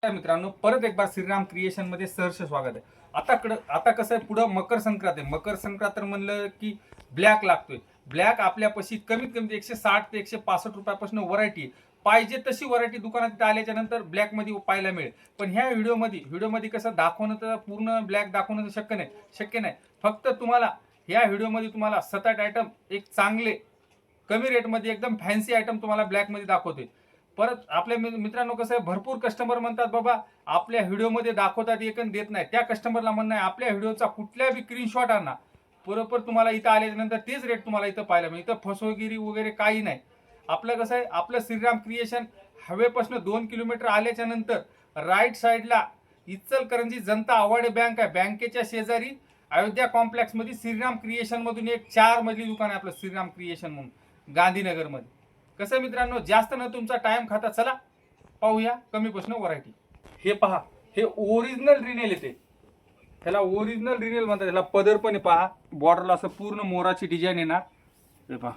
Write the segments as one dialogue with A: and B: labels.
A: मित्रांनो, परत एक बार श्रीराम क्रिएशन मध्ये सहर्ष स्वागत आहे. आता कसं आहे, पुढं मकर संक्रांत आहे. मकर संक्रांत म्हणलं की ब्लॅक लागतोय. ब्लॅक आपल्यापाशी कमीत कमी 160 ते 165 रुपयापासून व्हरायटी पाहिजे तशी व्हरायटी दुकानात आल्याच्या नंतर ब्लॅक मध्ये पाहायला मिळेल. पण ह्या व्हिडिओमध्ये कसं दाखवणं, तर पूर्ण ब्लॅक दाखवणं तर शक्य नाही. फक्त तुम्हाला ह्या व्हिडिओमध्ये तुम्हाला 7-8 आयटम एक चांगले कमी रेटमध्ये एकदम फॅन्सी आयटम तुम्हाला ब्लॅकमध्ये दाखवतोय. परत आपल्या मित्रांनो कसं आहे, भरपूर कस्टमर म्हणतात बाबा आपल्या व्हिडिओमध्ये दाखवतात एक आणि देत नाही. त्या कस्टमरला म्हणणं आहे आपल्या व्हिडिओचा कुठल्या बी स्क्रीनशॉट आणा, बरोबर तुम्हाला इथं आल्यानंतर तेच रेट तुम्हाला इथं पाहायला मिळेल. इथं फसवेगिरी वगैरे काही नाही. आपलं कसं आहे, आपलं श्रीराम क्रिएशन हवेपासून 2 किलोमीटर आल्याच्या नंतर राईट साईडला इचलकरंजी जनता आवाडे बँक आहे. बँकेच्या शेजारी अयोध्या कॉम्प्लेक्समध्ये श्रीराम क्रिएशन मधून एक 4 मजली दुकान आहे आपलं श्रीराम क्रिएशन म्हणून गांधीनगरमध्ये. कसं मित्रांनो, जास्त न तुमचा टाइम खाता, चला पाहूया कमीपासून व्हरायटी. हे पहा, हे ओरिजिनल रिनेल येते. ह्याला ओरिजिनल रिनेल म्हणतात. ह्याला पदर पण पहा, बॉर्डरला असं पूर्ण मोराची डिझाईन येणार. हे पहा,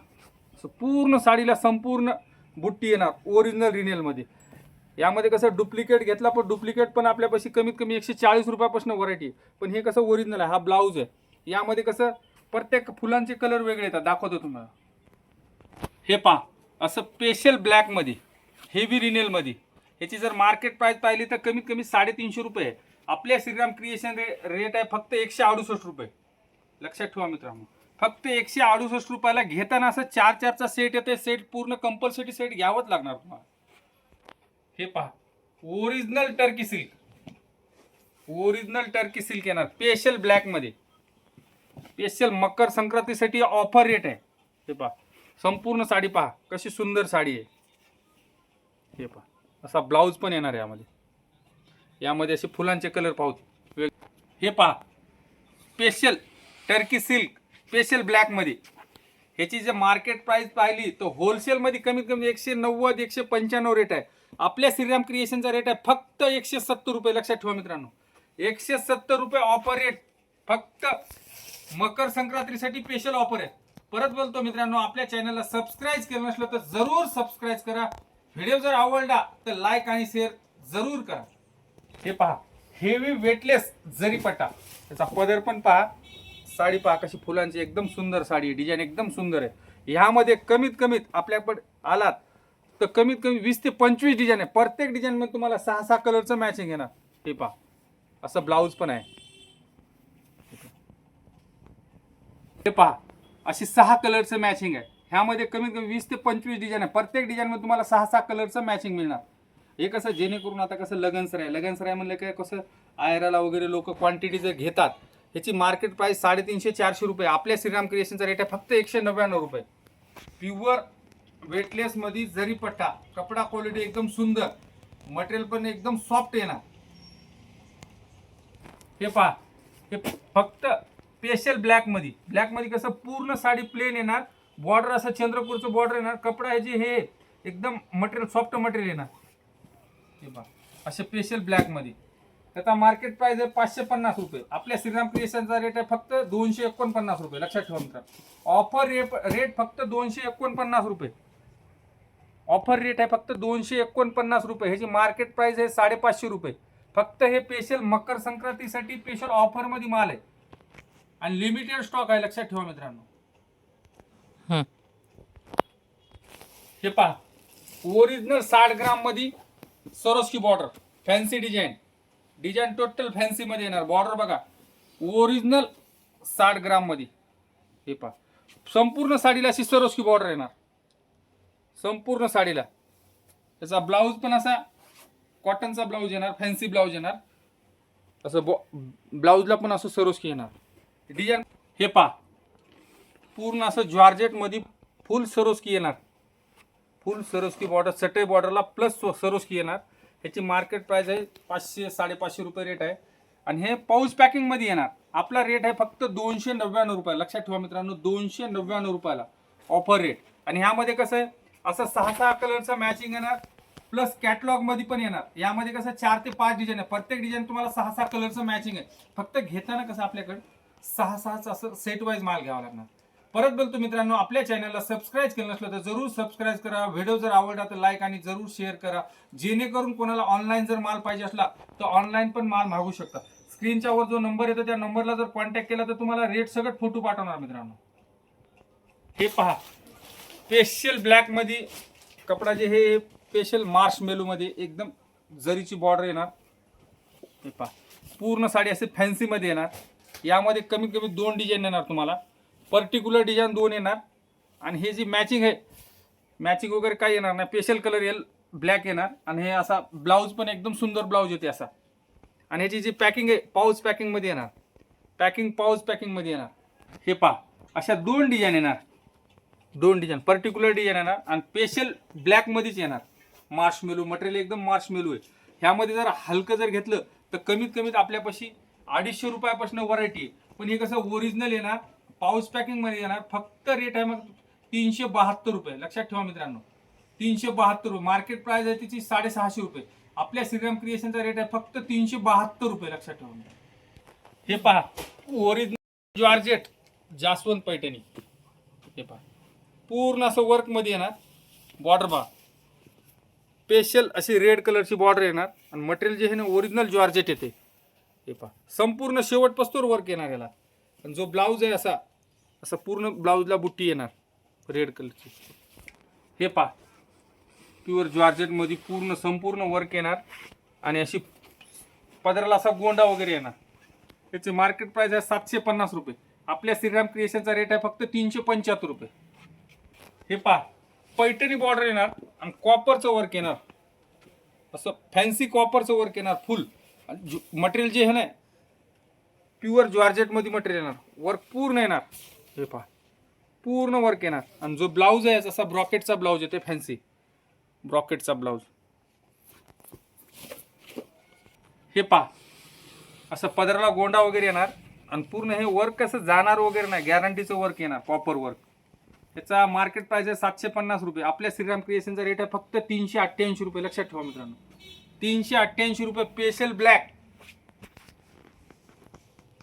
A: असं पूर्ण साडीला संपूर्ण बुट्टी येणार ओरिजिनल रिनेल मध्ये. यामध्ये कसं डुप्लिकेट घेतला, पण डुप्लिकेट पण आपल्यापाशी कमीत कमी 140 रुपयापासून व्हरायटी. पण हे कसं ओरिजिनल आहे. हा ब्लाऊज आहे. यामध्ये कसं प्रत्येक फुलांचे कलर वेगळे येतात, दाखवतो तुम्हाला. हे पहा, असं स्पेशल ब्लॅकमध्ये हेवी रिनेलमध्ये. ह्याची जर मार्केट प्राइस पाहिली तर कमीत कमी 350 रुपये आहे. आपल्या श्रीराम क्रिएशन रेट आहे फक्त 168 रुपये. लक्षात ठेवा मित्रांनो, फक्त 168 रुपयाला घेताना असं 4-4चा सेट येते. सेट पूर्ण कंपल्सरी सेट घ्यावंच लागणार तुम्हाला. हे पहा, original Turkey silk, original Turkey silk येणार स्पेशल ब्लॅकमध्ये. स्पेशल मकर संक्रांतीसाठी ऑफर रेट आहे. हे पहा, संपूर्ण साडी पहा कशी सुंदर साडी आहे. हे पहा, असा ब्लाऊज पण येणार आहे यामध्ये. यामध्ये असे फुलांचे कलर पाहू. हे पहा, स्पेशल टर्की सिल्क स्पेशल ब्लॅकमध्ये. ह्याची जर मार्केट प्राइस पाहिली तर होलसेलमध्ये कमीत कमी 190-195 रेट आहे. आपल्या श्रीराम क्रिएशनचा रेट आहे फक्त 170 रुपये. लक्षात ठेवा मित्रांनो, 170 रुपये ऑफर रेट. फक्त मकर संक्रांतीसाठी स्पेशल ऑफर आहे. परत बोलतो मित्रांनो, आपल्या चॅनलला सबस्क्राईब केलं नसलं तर जरूर सबस्क्राईब करा. व्हिडिओ जर आवडला तर लाईक आणि शेअर जरूर करा. हे पहा, हेवी वेटलेस जरीपट्टा. त्याचा पदर पण पहा, साडी पहा कशी फुलांची एकदम सुंदर साडी आहे. डिझाईन एकदम सुंदर आहे. ह्यामध्ये कमीत कमीत आपल्याकडे आलात तर कमीत कमी 20 ते 25 डिझाईन आहे. प्रत्येक डिझाईन मध्ये तुम्हाला 6-6 कलरचं मॅचिंग येणार. हे पहा, असं ब्लाऊज पण आहे. हे पहा, अशी 6 कलरचं मॅचिंग आहे. ह्यामध्ये कमीत कमी 20 ते 25 डिझाईन आहे. प्रत्येक डिझाईनमध्ये तुम्हाला 6-6 कलरचं मॅचिंग मिळणार. हे कसं, जेणेकरून आता कसं लगनसराय म्हणलं काय, कसं आयराला वगैरे लोक क्वांटिटी जर घेतात. ह्याची मार्केट प्राइस 350-400 रुपये. आपल्या श्रीराम क्रिएशनचा रेट आहे फक्त 199 रुपये. प्युअर वेटलेस मध्ये जरीपट्टा, कपडा क्वालिटी एकदम सुंदर, मटेरियल पण एकदम सॉफ्ट येणार. हे पहा, हे फक्त स्पेशल ब्लॅकमध्ये कसं पूर्ण साडी प्लेन येणार. बॉर्डर असं चंद्रपूरचं बॉर्डर येणार. कपडा ह्याची हे एकदम मटेरियल सॉफ्ट मटेरियल येणार. हे पहा, असे स्पेशल ब्लॅकमध्ये. त्याचा मार्केट प्राइस आहे 550 रुपये. आपल्या श्रीराम क्रिएशनचा रेट आहे फक्त 249 रुपये. लक्षात ठेवा मित्रांनो, ऑफर रेट फक्त 249 रुपये. ऑफर रेट आहे फक्त 249 रुपये. ह्याची मार्केट प्राइस आहे 550 रुपये. फक्त हे स्पेशल मकर संक्रांतीसाठी स्पेशल ऑफर मध्ये माल आहे आणि लिमिटेड स्टॉक आहे. लक्षात ठेवा मित्रांनो. हे पहा, ओरिजिनल 60 ग्राम मध्ये Swarovski border, fancy design total fancy मध्ये येणार. बॉर्डर बघा, ओरिजिनल 60 ग्राम मध्ये. हे पहा, संपूर्ण साडीला अशी सरोस्की बॉर्डर येणार. संपूर्ण साडीला त्याचा ब्लाऊज पण असा कॉटनचा ब्लाऊज येणार, फॅन्सी ब्लाऊज येणार. असं ब्लाऊजला पण असं सरोस्की येणार डिझाईन. हे पहा, पूर्ण असं जॉर्जेट मध्ये फुल सरोस्की येणार. फुल सरोस्की बॉर्डर, चटई बॉर्डरला प्लस सरोस्की येणार. ह्याची मार्केट प्राइस आहे 500-550 रुपये रेट आहे. आणि हे पाऊच पॅकिंग मध्ये येणार. आपला रेट आहे फक्त 299 रुपये. लक्षात ठेवा मित्रांनो, 299 रुपयाला ऑफर रेट. आणि ह्यामध्ये कसं आहे, असं 6-6 कलरचं मॅचिंग येणार. प्लस कॅटलॉग मध्ये पण येणार. यामध्ये कसं 4 ते 5 डिझाईन आहे. प्रत्येक डिझाईन तुम्हाला 6-6 कलरचं मॅचिंग आहे. फक्त घेताना कसं आपल्याकडे 6-6 असं सेट वाईज माल घ्यावा लागणार. परत बोलतो मित्रांनो, आपल्या चॅनलला सबस्क्राईब केलं नसलं तर जरूर सबस्क्राईब करा. व्हिडिओ जर आवडला तर लाईक आणि जरूर शेअर करा, जेणेकरून कोणाला ऑनलाईन जर माल पाहिजे असला तर ऑनलाईन पण माल मागू शकता. स्क्रीनच्या वर जो नंबर येतो त्या नंबरला जर कॉन्टॅक्ट केला तर तुम्हाला रेट सगळं फोटो पाठवणार मित्रांनो. हे पहा, स्पेशल ब्लॅक मध्ये कपडा जे हे स्पेशल मार्शमेलो मध्ये एकदम जरीची बॉर्डर येणार. हे पहा, पूर्ण साडी असे फॅन्सी मध्ये येणार. यामध्ये कमीत कमी 2 डिझाईन येणार तुम्हाला. पर्टिक्युलर डिझाईन 2 येणार आणि हे जी मॅचिंग आहे, मॅचिंग वगैरे काही येणार नाही. स्पेशल कलर येईल, ब्लॅक येणार आणि हे असा ब्लाऊज पण एकदम सुंदर ब्लाऊज येते असा. आणि ह्याची जी पॅकिंग आहे पाऊच पॅकिंग मध्ये येणार. पाऊच पॅकिंग मध्ये येणार. हे पहा, अशा 2 डिझाईन येणार. 2 डिझाईन पर्टिक्युलर डिझाईन येणार आणि स्पेशल ब्लॅक मध्येच येणार. मार्शमेलो मटेरियल एकदम मार्शमेलो आहे. ह्यामध्ये जर हलकं जर घेतलं तर कमीत कमीत आपल्यापाशी 250 रुपयापासून व्हरायटी आहे. पण हे कसं ओरिजिनल येणार, पाऊच पॅकिंग मध्ये येणार. फक्त रेट आहे मग 372 रुपये. लक्षात ठेवा मित्रांनो, 372 रुपये. मार्केट प्राइस आहे तिची 650 रुपये. आपल्या श्रीराम क्रिएशनचा रेट आहे फक्त 372 रुपये. लक्षात ठेवा. हे पहा, ओरिजिनल जॉर्जेट जास्वंत पैठणी. हे पहा, पूर्ण असं वर्क मध्ये येणार. बॉर्डर पहा, स्पेशल अशी रेड कलरची बॉर्डर येणार आणि मटेरियल जे आहे ना ओरिजिनल जॉर्जेट येते. हे पहा, संपूर्ण शेवटपासून वर्क येणार याला. आणि जो ब्लाऊज आहे असा असं पूर्ण ब्लाऊजला बुट्टी येणार रेड कलरची. हे पहा, प्युअर जॉर्जेट मध्ये पूर्ण संपूर्ण वर्क येणार आणि अशी पदराला असा गोंडा वगैरे येणार. त्याचे मार्केट प्राइस आहे 750 रुपये. आपल्या श्रीराम क्रिएशनचा रेट आहे फक्त 375 रुपये. हे पहा, पैठणी बॉर्डर येणार आणि कॉपरचं वर्क येणार. असं फॅन्सी कॉपरचं वर्क येणार फुल. मटेरियल जे आहे ना प्युअर जॉर्जेट मध्ये मटेरियल येणार. वर्क पूर्ण येणार. हे पहा, पूर्ण वर्क येणार. आणि जो ब्लाऊज आहे जसा ब्रॉकेटचा ब्लाऊज येते, फॅन्सी ब्रॉकेटचा ब्लाऊज. हे पहा, असं पदराला गोंडा वगैरे येणार आणि पूर्ण हे वर्क कसं जाणार वगैरे नाही, गॅरंटीचं वर्क येणार, कॉपर वर्क. त्याचा मार्केट प्राइस आहे 750 रुपये. आपल्या श्रीराम क्रिएशनचा रेट आहे फक्त 388 रुपये. लक्षात ठेवा मित्रांनो, 388 रुपये. Special black.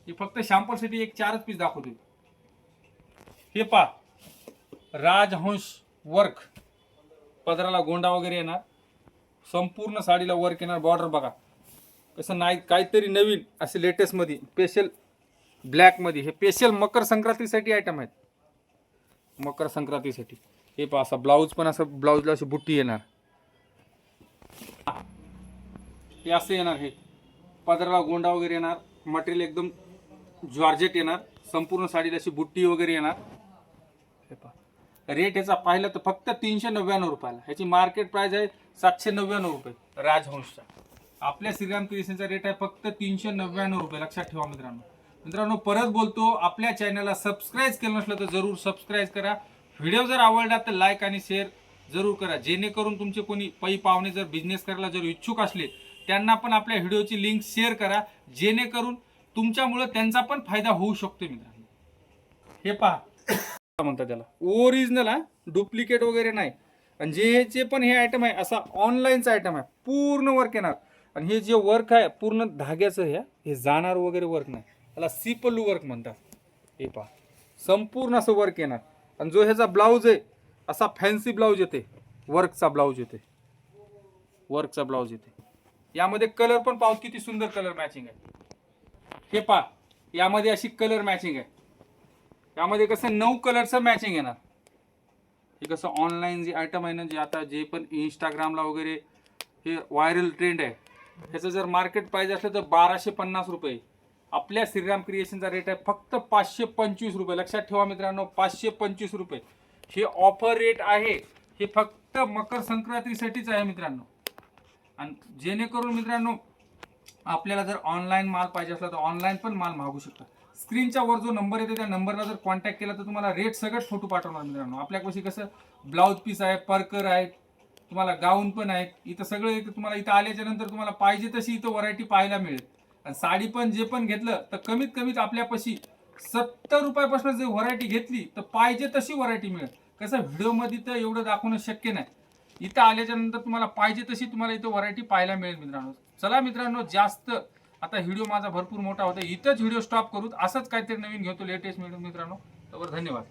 A: हे फक्त शॅम्पलसाठी एक 4च पीस दाखवतो. हे पहा, राजहंस वर्क. पदराला गोंडा वगैरे येणार. संपूर्ण साडीला वर्क येणार. बॉर्डर बघा कसं नाही, काहीतरी नवीन असे लेटेस्ट मध्ये स्पेशल ब्लॅक मध्ये. हे स्पेशल मकर संक्रांतीसाठी आयटम आहेत, मकर संक्रांतीसाठी. हे पहा, असा ब्लाऊज पण असं ब्लाऊजला अशी बुट्टी येणार. हे असं येणार. हे पदराला गोंडा वगैरे येणार. मटेरियल एकदम जॉर्जेट येणार. संपूर्ण साडीला अशी बुट्टी वगैरे येणार. हे पहा, रेट ह्याचा पाहिलं तर फक्त 399 रुपयाला. ह्याची मार्केट प्राइस आहे 799 रुपये राजहंसचा. आपल्या श्रीराम क्रिएशनचा रेट आहे फक्त 399 रुपये. लक्षात ठेवा मित्रांनो, परत बोलतो, आपल्या चॅनलला सबस्क्राईब केलं नसलं तर जरूर सबस्क्राईब करा. व्हिडिओ जर आवडला तर लाईक आणि शेअर जरूर करा, जेणेकरून तुमचे कोणी पै पाहुणे जर बिझनेस करायला जर इच्छुक असले त्यांना पण आपल्या व्हिडिओची लिंक शेअर करा, जेणेकरून तुमच्यामुळे त्यांचा पण फायदा होऊ शकतो मित्रांनो. हे पहा, म्हणतात त्याला ओरिजिनल आहे, डुप्लिकेट वगैरे नाही. आणि जे पण हे आयटम आहे असा ऑनलाईनचा आयटम आहे. पूर्ण वर्क येणार. आणि हे जे वर्क आहे पूर्ण धाग्याचं हे जाणार वगैरे वर्क नाही, त्याला सिपल्लू वर्क म्हणतात. हे पहा, संपूर्ण असं वर्क येणार. आणि जो ह्याचा ब्लाऊज आहे असा फॅन्सी ब्लाऊज येते, वर्कचा ब्लाऊज येते. वर्कचा ब्लाऊज येते. यामध्ये कलर पण पाहू, किती सुंदर कलर मॅचिंग आहे. हे पहा, यामध्ये अशी कलर मॅचिंग आहे. यामध्ये कसं 9 कलरचं मॅचिंग येणार. हे कसं ऑनलाईन जे आयटम आहे ना, जे आता जे पण इंस्टाग्रामला वगैरे हे व्हायरल ट्रेंड आहे, ह्याचं जर मार्केट प्राइस असलं तर 1250 रुपये. आपल्या श्रीराम क्रिएशनचा रेट आहे फक्त 525 रुपये. लक्षात ठेवा मित्रांनो, 525 रुपये. हे ऑफर रेट आहे. हे फक्त मकर संक्रांतीसाठीच आहे मित्रांनो. आणि जेणेकरून मित्रांनो आपल्याला जर ऑनलाईन माल पाहिजे असला तर ऑनलाईन पण माल मागू शकता. स्क्रीनच्या वर जो नंबर येतो त्या नंबरला जर कॉन्टॅक्ट केला तर तुम्हाला रेट सगळं फोटो पाठवणार मित्रांनो. आपल्यापाशी कसं ब्लाऊज पीस आहे, परकर आहे, तुम्हाला गाऊन पण आहेत. इथं सगळं येतं. तुम्हाला इथं आल्याच्या नंतर तुम्हाला पाहिजे तशी इथं व्हरायटी पाहायला मिळेल. आणि साडी पण जे पण घेतलं तर कमीत कमीत आपल्यापाशी 70 रुपयापासून जर व्हरायटी घेतली तर पाहिजे तशी व्हरायटी मिळेल. कसं व्हिडिओमध्ये तर एवढं दाखवणं शक्य नाही. इथं आल्याच्या नंतर तुम्हाला पाहिजे तशी तुम्हाला इथं व्हरायटी पाहायला मिळेल मित्रांनो. चला मित्रांनो, जास्त आता व्हिडिओ माझा भरपूर मोठा होता, इथंच व्हिडिओ स्टॉप करू. असंच काहीतरी नवीन घेतो लेटेस्ट मित्रांनो. तर धन्यवाद.